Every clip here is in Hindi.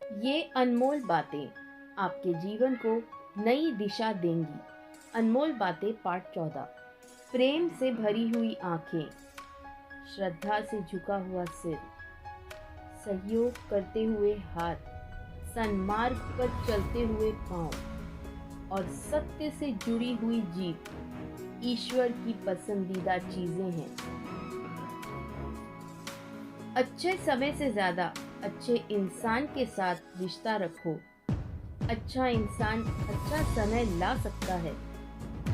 ये अनमोल बातें आपके जीवन को नई दिशा देंगी। अनमोल बातें पार्ट 14। प्रेम से भरी हुई आंखें, श्रद्धा से झुका हुआ सिर, सहयोग करते हुए हाथ, सन्मार्ग पर चलते हुए पांव और सत्य से जुड़ी हुई जीभ ईश्वर की पसंदीदा चीजें हैं। अच्छे समय से ज्यादा अच्छे इंसान के साथ रिश्ता रखो। अच्छा इंसान अच्छा समय ला सकता है,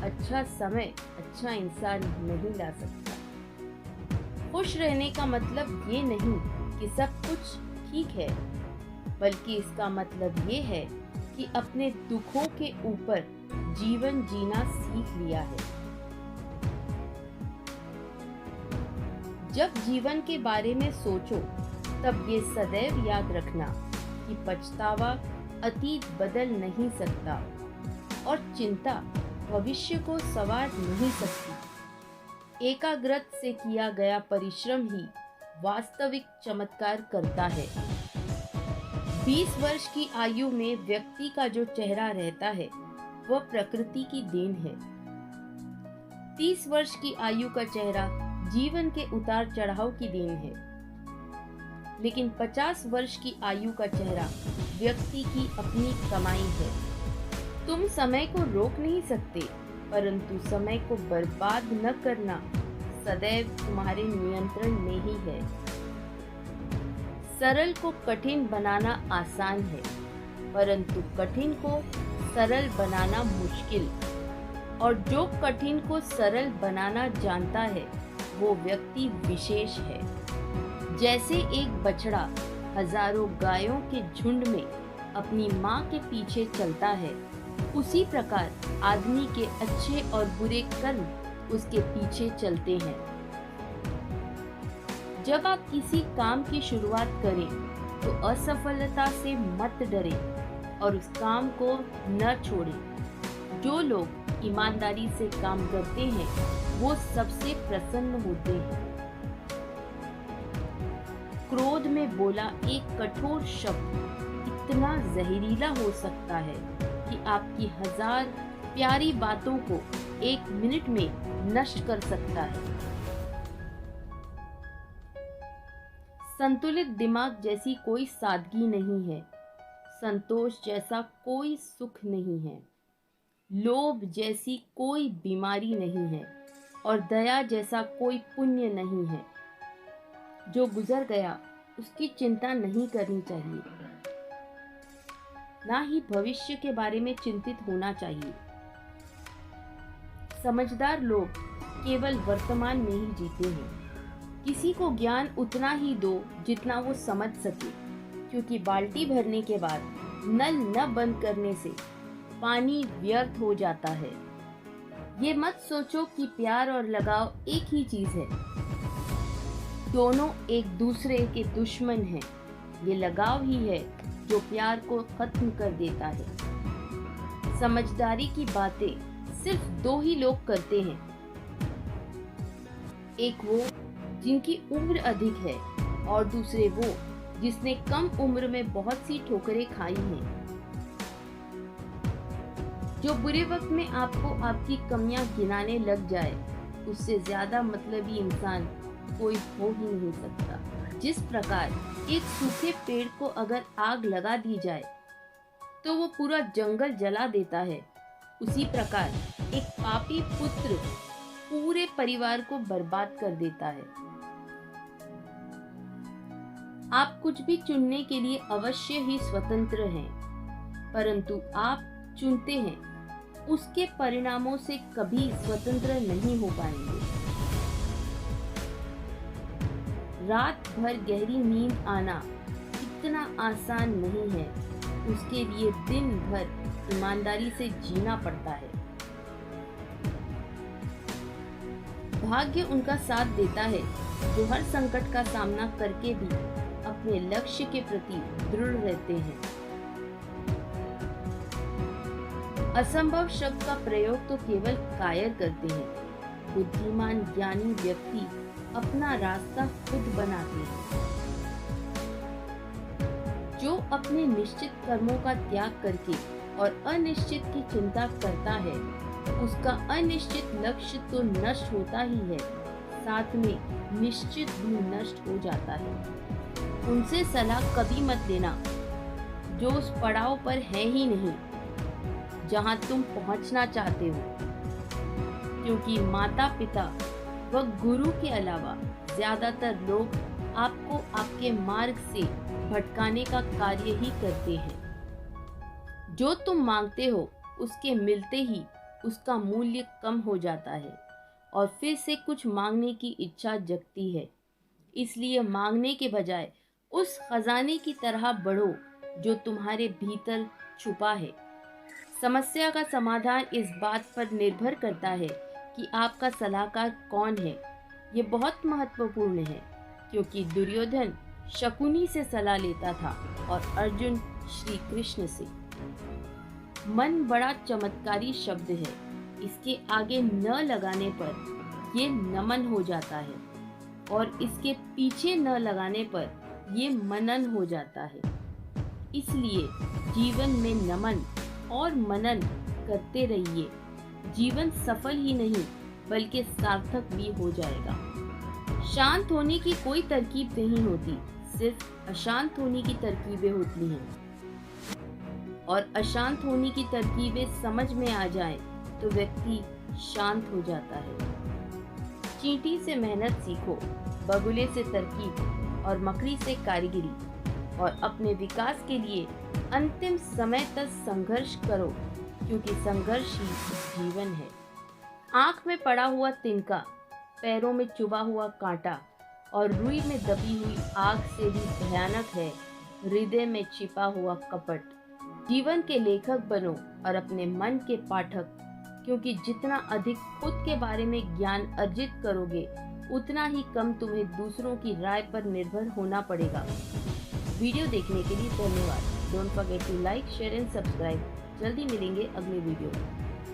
अच्छा समय अच्छा इंसान नहीं ला सकता। खुश रहने का मतलब ये नहीं कि सब कुछ ठीक है, बल्कि इसका मतलब ये है कि अपने दुखों के ऊपर जीवन जीना सीख लिया है। जब जीवन के बारे में सोचो तब ये सदैव याद रखना कि पछतावा अतीत बदल नहीं सकता और चिंता भविष्य को संवार नहीं सकती। एकाग्रत से किया गया परिश्रम ही वास्तविक चमत्कार करता है। 20 वर्ष की आयु में व्यक्ति का जो चेहरा रहता है वह प्रकृति की देन है। 30 वर्ष की आयु का चेहरा जीवन के उतार चढ़ाव की देन है, लेकिन 50 वर्ष की आयु का चेहरा व्यक्ति की अपनी कमाई है। तुम समय को रोक नहीं सकते, परंतु समय को बर्बाद न करना सदैव तुम्हारे नियंत्रण में ही है। सरल को कठिन बनाना आसान है, परंतु कठिन को सरल बनाना मुश्किल। और जो कठिन को सरल बनाना जानता है वो व्यक्ति विशेष है। जैसे एक बछड़ा हजारों गायों के झुंड में अपनी माँ के पीछे चलता है, उसी प्रकार आदमी के अच्छे और बुरे कर्म उसके पीछे चलते हैं। जब आप किसी काम की शुरुआत करें तो असफलता से मत डरें और उस काम को न छोड़ें। जो लोग ईमानदारी से काम करते हैं वो सबसे प्रसन्न होते हैं। क्रोध में बोला एक कठोर शब्द इतना जहरीला हो सकता है कि आपकी 1000 प्यारी बातों को 1 मिनट में नष्ट कर सकता है। संतुलित दिमाग जैसी कोई सादगी नहीं है, संतोष जैसा कोई सुख नहीं है, लोभ जैसी कोई बीमारी नहीं है और दया जैसा कोई पुण्य नहीं है। जो गुजर गया उसकी चिंता नहीं करनी चाहिए, ना ही भविष्य के बारे में चिंतित होना चाहिए। समझदार लोग केवल वर्तमान में ही जीते हैं। किसी को ज्ञान उतना ही दो जितना वो समझ सके, क्योंकि बाल्टी भरने के बाद नल न बंद करने से पानी व्यर्थ हो जाता है। ये मत सोचो कि प्यार और लगाव एक ही चीज है। दोनों एक दूसरे के दुश्मन हैं। ये लगाव ही है जो प्यार को खत्म कर देता है। समझदारी की बातें सिर्फ 2 ही लोग करते हैं, एक वो जिनकी उम्र अधिक है और दूसरे वो जिसने कम उम्र में बहुत सी ठोकरें खाई हैं। जो बुरे वक्त में आपको आपकी कमियां गिनाने लग जाए, उससे ज्यादा मतलबी इंसान कोई हो ही नहीं सकता। जिस प्रकार एक सूखे पेड़ को अगर आग लगा दी जाए तो वो पूरा जंगल जला देता है, उसी प्रकार एक पापी पुत्र पूरे परिवार को बर्बाद कर देता है। आप कुछ भी चुनने के लिए अवश्य ही स्वतंत्र हैं, परंतु आप चुनते हैं उसके परिणामों से कभी स्वतंत्र नहीं हो पाएंगे। रात भर गहरी नींद आना इतना आसान नहीं है, उसके लिए दिन भर ईमानदारी से जीना पड़ता है। भाग्य उनका साथ देता है जो हर संकट का सामना करके भी अपने लक्ष्य के प्रति दृढ़ रहते हैं। असंभव शब्द का प्रयोग तो केवल कायर करते हैं। बुद्धिमान ज्ञानी व्यक्ति अपना रास्ता खुद बनाते हैं। जो अपने निश्चित कर्मों का त्याग करके और अनिश्चित की चिंता करता है, उसका अनिश्चित लक्ष्य तो नष्ट होता ही है, साथ में निश्चित भी नष्ट हो जाता है। उनसे सलाह कभी मत लेना जो उस पड़ाव पर है ही नहीं जहां तुम पहुंचना चाहते हो, क्योंकि माता पिता व गुरु के अलावा ज्यादातर लोग आपको आपके मार्ग से भटकाने का कार्य ही करते हैं। जो तुम मांगते हो उसके मिलते ही उसका मूल्य कम हो जाता है और फिर से कुछ मांगने की इच्छा जगती है। इसलिए मांगने के बजाय उस खजाने की तरह बढ़ो जो तुम्हारे भीतर छुपा है। समस्या का समाधान इस बात पर निर्भर करता है कि आपका सलाहकार कौन है। ये बहुत महत्वपूर्ण है, क्योंकि दुर्योधन शकुनी से सलाह लेता था और अर्जुन श्री कृष्ण से। मन बड़ा चमत्कारी शब्द है, इसके आगे न लगाने पर ये नमन हो जाता है और इसके पीछे न लगाने पर ये मनन हो जाता है। इसलिए जीवन में नमन और मनन करते रहिए। जीवन सफल ही नहीं बल्कि सार्थक भी हो जाएगा। शांत होने की कोई तरकीब नहीं होती, सिर्फ अशांत होने की तरकीबें होती हैं। और अशांत होने की तरकीबें समझ में आ जाए तो व्यक्ति शांत हो जाता है। चींटी से मेहनत सीखो, बगुले से तरकीब और मकड़ी से कारीगरी, और अपने विकास के लिए अंतिम समय तक संघर्ष करो, क्योंकि संघर्ष ही जीवन है। आँख में पड़ा हुआ तिनका, पैरों में चुभा हुआ कांटा और रुई में दबी हुई आग से भी भयानक है हृदय में छिपा हुआ कपट। जीवन के लेखक बनो और अपने मन के पाठक, क्योंकि जितना अधिक खुद के बारे में ज्ञान अर्जित करोगे उतना ही कम तुम्हें दूसरों की राय पर निर्भर होना पड़ेगा। वीडियो देखने के लिए धन्यवाद। Don't forget to like, share and subscribe. जल्दी मिलेंगे अगले वीडियो में।